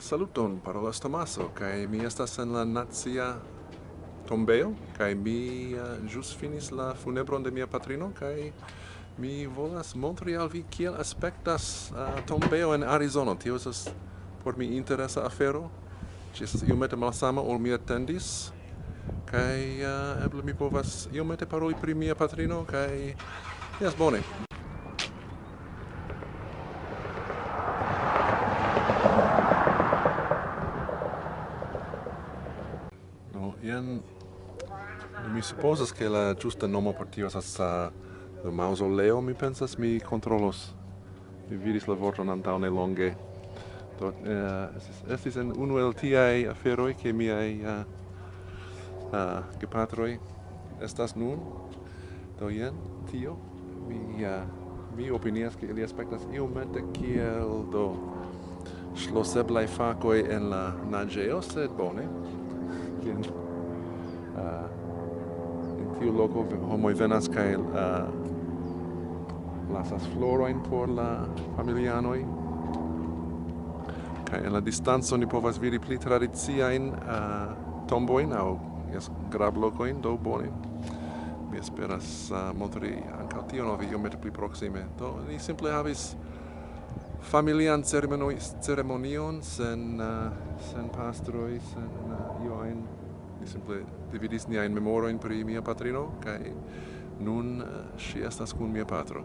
Saluton, parolas Tomaso, kaj mi estas en la nacia tombeo, kaj mi ĵus finis la funebron de mia patrino, kaj mi volas montri al vi kiel aspektas tombeo en Arizono. Tio estas por mi interesa afero. Ĝi estas iomete malsama ol mi atendis, kaj eble mi povas iomete paroli pri mia patrino, kaj jes, bone. Jen, mi supposas che la giusta nomo por tio estas maŭzoleo, mi pensas, mi kontrolos. Mi vidis la vorton antaŭ nelonge. Do estis en unu el tiaj aferoj ke miaj gepatroj estas nun. Do jen, tio. Mi opinias ke ili aspektas iomete kiel do ŝloseblaj fakoj en la naĝejo, sed bone. In tiu loko homoj venas kaj lasas florojn por la familianoj. Kaj en la distanco ni povas vidi pli tradiciajn tombojn aŭ grablokojn, do bone. Mi esperas montri ankaŭ tion al vi iomete pli proksime. Do ni simple havis familian ceremonion sen pastroj, sen io ajn. Ni simple dividis niajn memorojn pri mia patrino, kaj nun ŝi estas kun mia patro.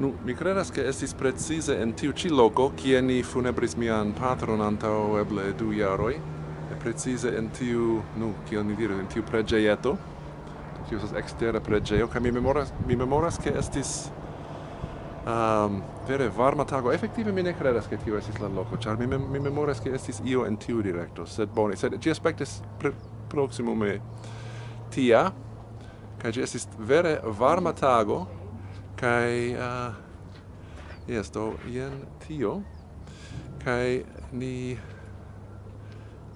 Nu, mi credas che estis precize en tiu ĉi loko, kie ni funebris mian patron antaŭ eble 2 jaroj. Precize en tiu, kiel ni diru, en tiu preĝejeto. Tio estas ekstera preĝejo, kaj mi memoras ke estis vere varma tago. Efektive mi ne kredas ke tio estis la loko, ĉar mi memoras ke estis io en tiu direkto, sed bone. Sed ĝi aspektis proksimume tia, kaj ĝi estis vere varma tago. Kai jes, do jen tio, kai ni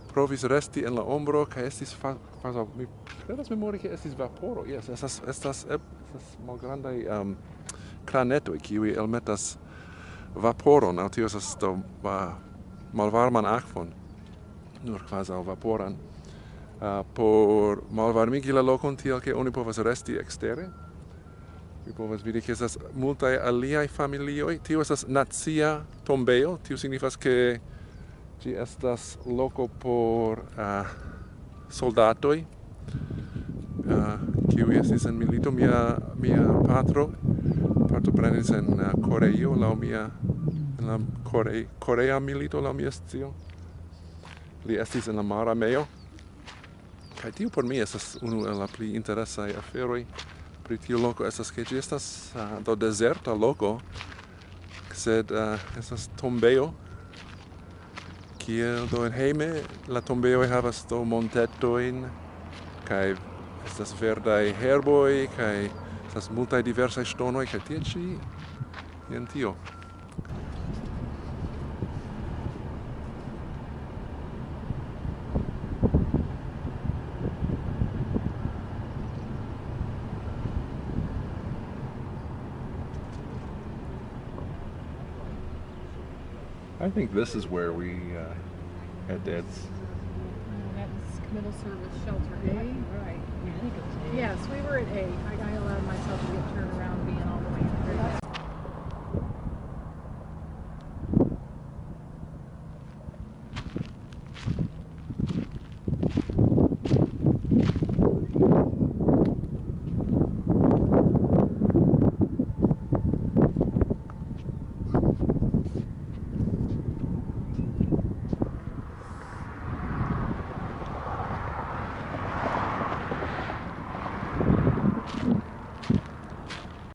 provis resti en la ombro, kai estis kvazaŭ mi kredas memori ke estis vaporo. Jes, estas malgrandaj kranetoj, kiuj elmetas vaporon, aŭ tio estas do malvarman akvon, nur kvazaŭ vaporan, por malvarmigi la lokon tiel ke oni povas resti ekstere. Vi povas vidi ke estas multaj aliaj familioj. Tio estas nacia tombeo. Tio signifas ke ĝi estas loko por soldatoj, kiuj estis en milito. Mia patro partoprenis en Koreio en la Korea milito laŭ mia scio. Li estis en la mararmeo. Kaj tio por mi estas unu el la pli interesaj aferoj pri tiu loko, estas ke ĝi estas do dezerta loko, sed estas tombeo, kiel do en hejme la tombeoj havas do montetojn, kaj estas verdaj herboj, kaj estas multaj diversaj ŝtonoj, kaj tie ĉi jen tio. I think this is where we had Dad's. That's committal service shelter A. Right. I think it was A. Yes, we were at A. I allowed myself to get turned around being all the way in.